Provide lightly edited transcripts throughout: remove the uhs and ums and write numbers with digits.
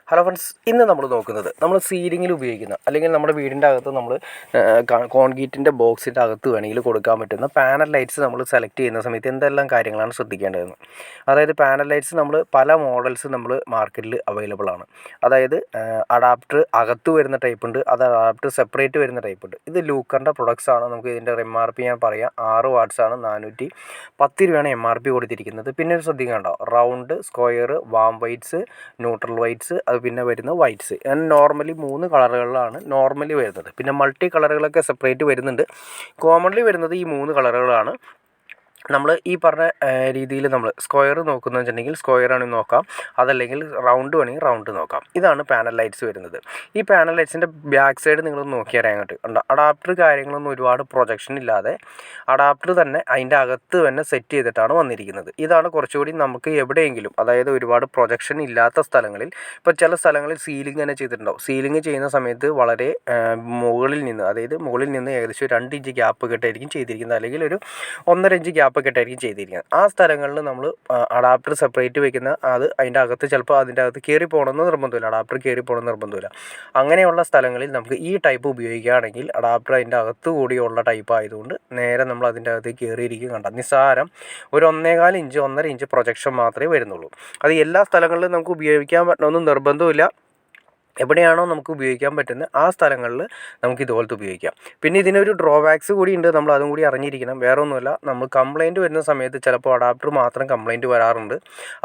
Hello friends, ഇന്ന് നമ്മൾ നോക്കുന്നത് നമ്മൾ സീലിങ്ങിൽ ഉപയോഗിക്കുന്ന അല്ലെങ്കിൽ നമ്മുടെ വീടിൻ്റെ അകത്ത് നമ്മൾ കോൺക്രീറ്റിൻ്റെ ബോക്സിൻ്റെ അകത്ത് വേണമെങ്കിൽ കൊടുക്കാൻ പറ്റുന്ന പാനൽ ലൈറ്റ്സ് നമ്മൾ സെലക്ട് ചെയ്യുന്ന സമയത്ത് എന്തെല്ലാം കാര്യങ്ങളാണ് ശ്രദ്ധിക്കേണ്ടതെന്ന്. അതായത് പാനൽ ലൈറ്റ്സ് നമ്മൾ പല മോഡൽസ് നമ്മൾ മാർക്കറ്റിൽ അവൈലബിൾ ആണ്. അതായത് അഡാപ്റ്റർ അകത്ത് വരുന്ന ടൈപ്പ് ഉണ്ട്, അത് അഡാപ്റ്റർ സെപ്പറേറ്റ് വരുന്ന ടൈപ്പ് ഉണ്ട്. ഇത് ലൂക്കറിൻ്റെ പ്രൊഡക്ട്സ് ആണ്. നമുക്ക് ഇതിൻ്റെ MRP ഞാൻ പറയാം, 6 വാട്ട്സ് ആണ്, 410 രൂപയാണ് MRP കൊടുത്തിരിക്കുന്നത്. പിന്നെ ഒരു ശ്രദ്ധിക്കേണ്ട, round, square, warm whites, neutral whites, അത് പിന്നെ വരുന്ന വൈറ്റ്സ്. നോർമലി 3 കളറുകളിലാണ് നോർമലി വരുന്നത്. പിന്നെ മൾട്ടി കളറുകളൊക്കെ സെപ്പറേറ്റ് വരുന്നുണ്ട്. കോമൺലി വരുന്നത് ഈ 3 കളറുകളാണ്. നമ്മൾ ഈ പറഞ്ഞ രീതിയിൽ നമ്മൾ സ്ക്വയർ നോക്കുന്നത് വെച്ചിട്ടുണ്ടെങ്കിൽ സ്ക്വയർ ആണെങ്കിൽ നോക്കാം, അതല്ലെങ്കിൽ റൗണ്ട് വേണമെങ്കിൽ റൗണ്ട് നോക്കാം. ഇതാണ് പാനൽ ലൈറ്റ്സ് വരുന്നത്. ഈ പാനൽ ലൈറ്റ്സിൻ്റെ ബാക്ക് സൈഡ് നിങ്ങൾ നോക്കിയാൽ അങ്ങോട്ട് ഉണ്ടോ, അഡാപ്റ്റർ കാര്യങ്ങളൊന്നും ഒരുപാട് പ്രൊജക്ഷൻ ഇല്ലാതെ അഡാപ്റ്റർ തന്നെ അതിൻ്റെ അകത്ത് തന്നെ സെറ്റ് ചെയ്തിട്ടാണ് വന്നിരിക്കുന്നത്. ഇതാണ് കുറച്ചുകൂടി നമുക്ക് എവിടെയെങ്കിലും, അതായത് ഒരുപാട് പ്രൊജക്ഷൻ ഇല്ലാത്ത സ്ഥലങ്ങളിൽ, ഇപ്പോൾ ചില സ്ഥലങ്ങളിൽ സീലിംഗ് തന്നെ ചെയ്തിട്ടുണ്ടാവും. സീലിംഗ് ചെയ്യുന്ന സമയത്ത് വളരെ മുകളിൽ നിന്ന് ഏകദേശം 2 ഇഞ്ച് ഗ്യാപ്പ് കിട്ടായിരിക്കും ചെയ്തിരിക്കുന്നത്, അല്ലെങ്കിൽ ഒരു 1.5 ഇഞ്ച് ഗ്യാപ്പ് ഒക്കെ ആയിരിക്കും ചെയ്തിരിക്കുന്നത്. ആ സ്ഥലങ്ങളിൽ നമ്മൾ അഡാപ്റ്റർ സെപ്പറേറ്റ് വയ്ക്കുന്ന അത് അതിൻ്റെ അകത്ത് ചിലപ്പോൾ അതിൻ്റെ അകത്ത് കയറി പോകണമെന്ന് നിർബന്ധമില്ല, അഡാപ്റ്റർ കയറി പോകണമെന്ന് നിർബന്ധമില്ല. അങ്ങനെയുള്ള സ്ഥലങ്ങളിൽ നമുക്ക് ഈ ടൈപ്പ് ഉപയോഗിക്കുകയാണെങ്കിൽ അഡാപ്റ്റർ അതിൻ്റെ അകത്ത് കൂടിയുള്ള ടൈപ്പ് ആയതുകൊണ്ട് നേരെ നമ്മൾ അതിൻ്റെ അകത്ത് കയറിയിരിക്കും. കണ്ട നിസ്സാരം ഒരു 1.25 ഇഞ്ച് 1.5 ഇഞ്ച് പ്രൊജക്ഷൻ മാത്രമേ വരുന്നുള്ളൂ. അത് എല്ലാ സ്ഥലങ്ങളിലും നമുക്ക് ഉപയോഗിക്കാൻ പറ്റണമെന്ന് നിർബന്ധമില്ല. എവിടെയാണോ നമുക്ക് ഉപയോഗിക്കാൻ പറ്റുന്നത് ആ സ്ഥലങ്ങളിൽ നമുക്ക് ഇതുപോലത്തെ ഉപയോഗിക്കാം. പിന്നെ ഇതിനൊരു ഡ്രോബാക്സ് കൂടി ഉണ്ട്, നമ്മൾ അതും കൂടി അറിഞ്ഞിരിക്കണം. വേറെ ഒന്നുമില്ല, നമ്മൾ കംപ്ലയിൻറ്റ് വരുന്ന സമയത്ത് ചിലപ്പോൾ അഡാപ്റ്റർ മാത്രം കംപ്ലയിൻറ്റ് വരാറുണ്ട്.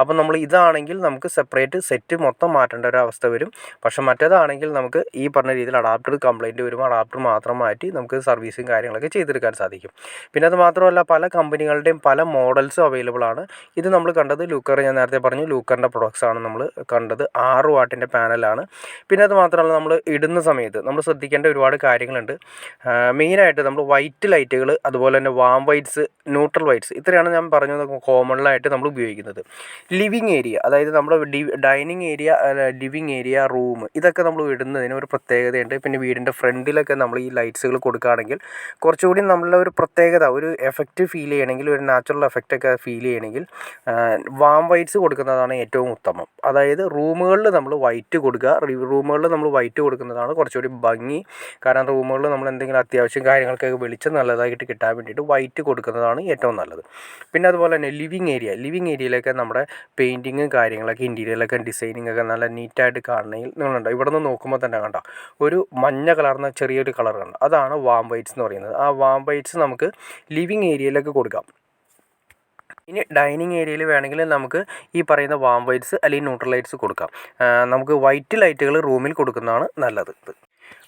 അപ്പോൾ നമ്മൾ ഇതാണെങ്കിൽ നമുക്ക് സെപ്പറേറ്റ് സെറ്റ് മൊത്തം മാറ്റേണ്ട ഒരു അവസ്ഥ വരും. പക്ഷേ മറ്റേതാണെങ്കിൽ നമുക്ക് ഈ പറഞ്ഞ രീതിയിൽ അഡാപ്റ്റർ കംപ്ലയിൻറ്റ് വരുമ്പോൾ അഡാപ്റ്റർ മാത്രം മാറ്റി നമുക്ക് സർവീസും കാര്യങ്ങളൊക്കെ ചെയ്തെടുക്കാൻ സാധിക്കും. പിന്നെ അത് മാത്രമല്ല, പല കമ്പനികളുടെയും പല മോഡൽസും അവൈലബിൾ ആണ്. ഇത് നമ്മൾ കണ്ടത് ലൂക്കർ, ഞാൻ നേരത്തെ പറഞ്ഞു ലൂക്കറിൻ്റെ പ്രൊഡക്ട്സ് ആണ് നമ്മൾ കണ്ടത്. 6 വാട്ടിൻ്റെ പാനലാണ്. പിന്നെ അത് മാത്രമല്ല, നമ്മൾ ഇടുന്ന സമയത്ത് നമ്മൾ ശ്രദ്ധിക്കേണ്ട ഒരുപാട് കാര്യങ്ങളുണ്ട്. മെയിനായിട്ട് നമ്മൾ വൈറ്റ് ലൈറ്റുകൾ, അതുപോലെ തന്നെ വാം വൈറ്റ്സ്, ന്യൂട്രൽ വൈറ്റ്സ്, ഇത്രയാണ് ഞാൻ പറഞ്ഞത് കോമണിലായിട്ട് നമ്മൾ ഉപയോഗിക്കുന്നത്. ലിവിങ് ഏരിയ, അതായത് നമ്മുടെ dining area, living area, room, ഇതൊക്കെ നമ്മൾ ഇടുന്നതിന് ഒരു പ്രത്യേകതയുണ്ട്. പിന്നെ വീടിൻ്റെ ഫ്രണ്ടിലൊക്കെ നമ്മൾ ഈ ലൈറ്റ്സുകൾ കൊടുക്കുകയാണെങ്കിൽ കുറച്ചുകൂടി നമ്മളുടെ ഒരു പ്രത്യേകത, ഒരു എഫക്റ്റ് ഫീൽ ചെയ്യണമെങ്കിൽ, ഒരു നാച്ചുറൽ എഫക്റ്റൊക്കെ ഫീൽ ചെയ്യണമെങ്കിൽ വാം വൈറ്റ്സ് കൊടുക്കുന്നതാണ് ഏറ്റവും ഉത്തമം. അതായത് റൂമുകളിൽ നമ്മൾ വൈറ്റ് കൊടുക്കുക, റൂമുകളിൽ നമ്മൾ വൈറ്റ് കൊടുക്കുന്നതാണ് കുറച്ചുകൂടി ഭംഗി. കാരണം റൂമുകളിൽ നമ്മൾ എന്തെങ്കിലും അത്യാവശ്യം കാര്യങ്ങൾക്കൊക്കെ വെളിച്ചം നല്ലതായിട്ട് കിട്ടാൻ വേണ്ടിയിട്ട് വൈറ്റ് കൊടുക്കുന്നതാണ് ഏറ്റവും നല്ലത്. പിന്നെ അതുപോലെ തന്നെ ലിവിങ് ഏരിയയിലൊക്കെ നമ്മുടെ പെയിൻറ്റിങ്ങും കാര്യങ്ങളൊക്കെ ഇൻറ്റീരിയറിലൊക്കെ ഡിസൈനിങ് ഒക്കെ നല്ല നീറ്റായിട്ട് കാണണമെങ്കിൽ നിങ്ങളുണ്ടോ, ഇവിടെ നിന്ന് നോക്കുമ്പോൾ തന്നെ കണ്ടോ ഒരു മഞ്ഞ കളർന്ന ചെറിയൊരു കളർ കണ്ടോ, അതാണ് വാം വൈറ്റ്സ് എന്ന് പറയുന്നത്. ആ വാം വൈറ്റ്സ് നമുക്ക് ലിവിങ് ഏരിയയിലൊക്കെ കൊടുക്കാം. ഇനി ഡൈനിങ് ഏരിയയിൽ വേണമെങ്കിൽ നമുക്ക് ഈ പറയുന്ന വാം വൈറ്റ്സ് അല്ലെങ്കിൽ ന്യൂട്രൽ ലൈറ്റ്സ് കൊടുക്കാം. നമുക്ക് വൈറ്റ് ലൈറ്റുകൾ റൂമിൽ കൊടുക്കുന്നതാണ് നല്ലത്.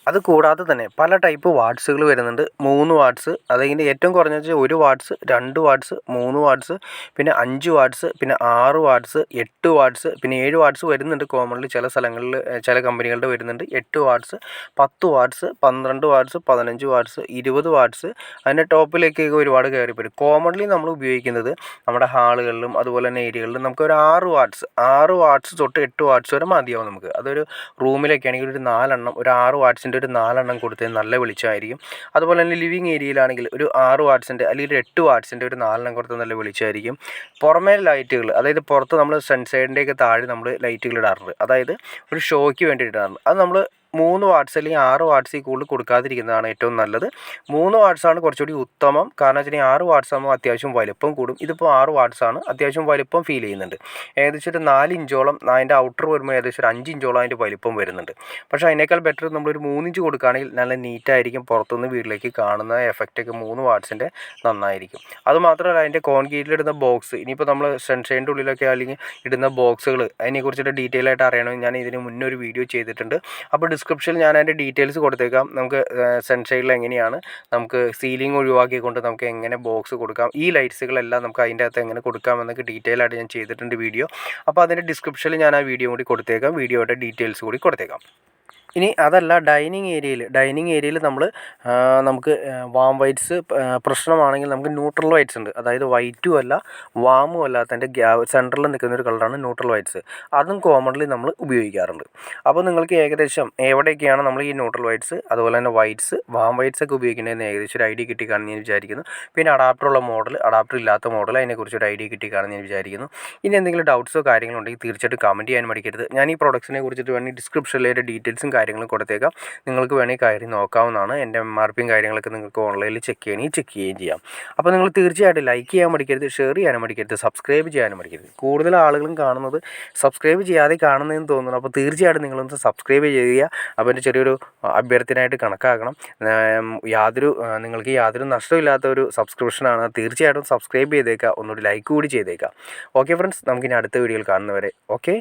അത് കൂടാതെ തന്നെ പല ടൈപ്പ് വാട്ട്സുകൾ വരുന്നുണ്ട്. 3 വാട്ട്സ്, അതിൻ്റെ ഏറ്റവും കുറഞ്ഞ 1 വാട്ട്സ്, 2 വാട്ട്സ്, 3 വാട്ട്സ്, പിന്നെ 5 വാട്ട്സ്, പിന്നെ 6 വാട്ട്സ്, 8 വാട്ട്സ്, പിന്നെ 7 വാട്ട്സ് വരുന്നുണ്ട്. കോമൺലി ചില സ്ഥലങ്ങളിൽ ചില കമ്പനികളുടെ വരുന്നുണ്ട് 8 watts, 10 watts, 12 watts, 15 watts, 20 watts, അതിൻ്റെ ടോപ്പിലേക്കൊക്കെ ഒരുപാട് കയറി വരും. കോമൺലി നമ്മൾ ഉപയോഗിക്കുന്നത് നമ്മുടെ ഹാളുകളിലും അതുപോലെ തന്നെ ഏരിയകളിലും നമുക്ക് ഒരു 6 വാട്ട്സ് തൊട്ട് 8 വാട്ട്സ് വരെ മതിയാവും നമുക്ക്. അതൊരു റൂമിലൊക്കെ ആണെങ്കിൽ ഒരു 4 എണ്ണം, ഒരു 6 വാട്ട്സിൻ്റെ ഒരു 4 എണ്ണം കൊടുത്താൽ നല്ല വെളിച്ചമായിരിക്കും. അതുപോലെ തന്നെ ലിവിങ് ഏരിയയിലാണെങ്കിൽ ഒരു 6 വാട്ട്സിൻ്റെ അല്ലെങ്കിൽ ഒരു 8 വാട്ട്സിൻ്റെ ഒരു 4 എണ്ണം കൊടുത്താൽ നല്ല വെളിച്ചമായിരിക്കും. പുറമേ ലൈറ്റുകൾ, അതായത് പുറത്ത് നമ്മൾ സൺസൈഡിൻ്റെയൊക്കെ താഴെ നമ്മൾ ലൈറ്റുകൾ ഇടാറുണ്ട്, അതായത് ഒരു ഷോയ്ക്ക് വേണ്ടി ഇടാറുണ്ട്. അത് നമ്മൾ 3 വാട്ട്സ് അല്ലെങ്കിൽ 6 വാട്ട്സിൽ കൂടുതൽ കൊടുക്കാതിരിക്കുന്നതാണ് ഏറ്റവും നല്ലത്. 3 വാട്ട്സാണ് കുറച്ചുകൂടി ഉത്തമം. കാരണം വെച്ചാൽ 6 വാട്ട്സ് ആകുമ്പോൾ അത്യാവശ്യം വലിപ്പം കൂടും. ഇതിപ്പോൾ 6 വാട്ട്സാണ്, അത്യാവശ്യം വലിപ്പം ഫീൽ ചെയ്യുന്നുണ്ട്. ഏകദേശം ഒരു 4 ഇഞ്ചോളം, അതിൻ്റെ ഔട്ടർ വരുമ്പോൾ ഏകദേശം ഒരു 5 ഇഞ്ചോളം അതിൻ്റെ വലിപ്പം വരുന്നുണ്ട്. പക്ഷേ അതിനേക്കാൾ ബെറ്റർ നമ്മളൊരു 3 ഇഞ്ച് കൊടുക്കുകയാണെങ്കിൽ നല്ല നീറ്റായിരിക്കും. പുറത്തുനിന്ന് വീട്ടിലേക്ക് കാണുന്ന എഫക്റ്റൊക്കെ 3 വാട്ട്സിൻ്റെ നന്നായിരിക്കും. അതുമാത്രമല്ല, അതിൻ്റെ കോൺക്രീറ്റിലിടുന്ന ബോക്സ്, ഇനിയിപ്പോൾ നമ്മൾ സൺഷൈൻ്റെ ഉള്ളിലൊക്കെ അല്ലെങ്കിൽ ഇടുന്ന ബോക്സുകൾ, അതിനെക്കുറിച്ചിട്ട് ഡീറ്റെയിൽ ആയിട്ട് അറിയണമെങ്കിൽ ഞാൻ ഇതിന് മുന്നേ ഒരു വീഡിയോ ചെയ്തിട്ടുണ്ട്. അപ്പോൾ ഡിസ്ക്രിപ്ഷനിൽ ഞാൻ അതിൻ്റെ ഡീറ്റെയിൽസ് കൊടുത്തേക്കാം. നമുക്ക് സൺഷൈഡിൽ എങ്ങനെയാണ് നമുക്ക് സീലിംഗ് ഒഴിവാക്കിക്കൊണ്ട് നമുക്ക് എങ്ങനെ ബോക്സ് കൊടുക്കാം, ഈ ലൈറ്റ്സുകളെല്ലാം നമുക്ക് അതിൻ്റെ അകത്ത് എങ്ങനെ കൊടുക്കാമെന്നൊക്കെ ഡീറ്റെയിൽ ആയിട്ട് ഞാൻ ചെയ്തിട്ടുണ്ട് വീഡിയോ. അപ്പോൾ അതിൻ്റെ ഡിസ്ക്രിപ്ഷനിൽ ഞാൻ ആ വീഡിയോ കൂടി കൊടുത്തേക്കാം, വീഡിയോയുടെ ഡീറ്റെയിൽസ് കൂടി കൊടുത്തേക്കാം. ഇനി അതല്ല ഡൈനിങ് ഏരിയയിൽ നമുക്ക് വാം വൈറ്റ്സ് പ്രശ്നമാണെങ്കിൽ നമുക്ക് ന്യൂട്രൽ വൈറ്റ്സ് ഉണ്ട്. അതായത് വൈറ്റും അല്ല വാമും അല്ലാത്തതിൻ്റെ സെൻറ്ററിൽ നിൽക്കുന്ന ഒരു കളറാണ് ന്യൂട്രൽ വൈറ്റ്സ്. അതും കോമൺലി നമ്മൾ ഉപയോഗിക്കാറുണ്ട്. അപ്പോൾ നിങ്ങൾക്ക് ഏകദേശം എവിടെയൊക്കെയാണ് നമ്മൾ ഈ ന്യൂട്രൽ വൈറ്റ്സ് അതുപോലെ തന്നെ വൈറ്റ്സ് വാം വൈറ്റ്സ് ഒക്കെ ഉപയോഗിക്കുന്നതെന്ന് ഏകദേശം ഒരു ഐഡിയ കിട്ടിക്കാണെന്ന് ഞാൻ വിചാരിക്കുന്നു. പിന്നെ അഡാപ്റ്ററുള്ള മോഡൽ, അഡാപ്റ്റർ ഇല്ലാത്ത മോഡൽ, അതിനെക്കുറിച്ച് ഒരു ഐഡിയ കിട്ടിക്കാണെന്ന് ഞാൻ വിചാരിക്കുന്നു. ഇനി എന്തെങ്കിലും ഡൗട്ട്സോ കാര്യങ്ങളോ ഉണ്ടെങ്കിൽ തീർച്ചയായിട്ടും കമൻറ്റ് ചെയ്യാൻ മടിക്കരുത്. ഞാൻ ഈ പ്രൊഡക്ട്സിനെ കുറിച്ചിട്ട് വേണമെങ്കിൽ ഡിസ്ക്രിപ്ഷനിൽ ഒരു ഡീറ്റെയിൽസും കാര്യങ്ങളും കൊടുത്തേക്കാം. നിങ്ങൾക്ക് വേണമെങ്കിൽ കയറി നോക്കാവുന്നതാണ്. എൻ്റെ MRPയും കാര്യങ്ങളൊക്കെ നിങ്ങൾക്ക് ഓൺലൈനിൽ ചെക്ക് ചെയ്യുകയും ചെയ്യാം. അപ്പോൾ നിങ്ങൾ തീർച്ചയായിട്ടും ലൈക്ക് ചെയ്യാൻ മടിക്കരുത്, ഷെയർ ചെയ്യാനും മടിക്കരുത്, സബ്സ്ക്രൈബ് ചെയ്യാനും മടിക്കരുത്. കൂടുതൽ ആളുകളും കാണുന്നത് സബ്സ്ക്രൈബ് ചെയ്യാതെ കാണുന്നതെന്ന് തോന്നുന്നു. അപ്പോൾ തീർച്ചയായിട്ടും നിങ്ങളൊന്ന് സബ്സ്ക്രൈബ് ചെയ്യുക. അപ്പോൾ എൻ്റെ ചെറിയൊരു അഭ്യർത്ഥനയായിട്ട് കണക്കാക്കണം. നിങ്ങൾക്ക് യാതൊരു നഷ്ടമില്ലാത്ത ഒരു സബ്സ്ക്രിപ്ഷനാണ്. തീർച്ചയായിട്ടും സബ്സ്ക്രൈബ് ചെയ്തേക്കുക, ഒന്നുകൂടി ലൈക്ക് കൂടി ചെയ്തേക്കുക. ഓക്കെ ഫ്രണ്ട്സ്, നമുക്കിനി അടുത്ത വീഡിയോയിൽ കാണുന്നവരെ ഓക്കെ.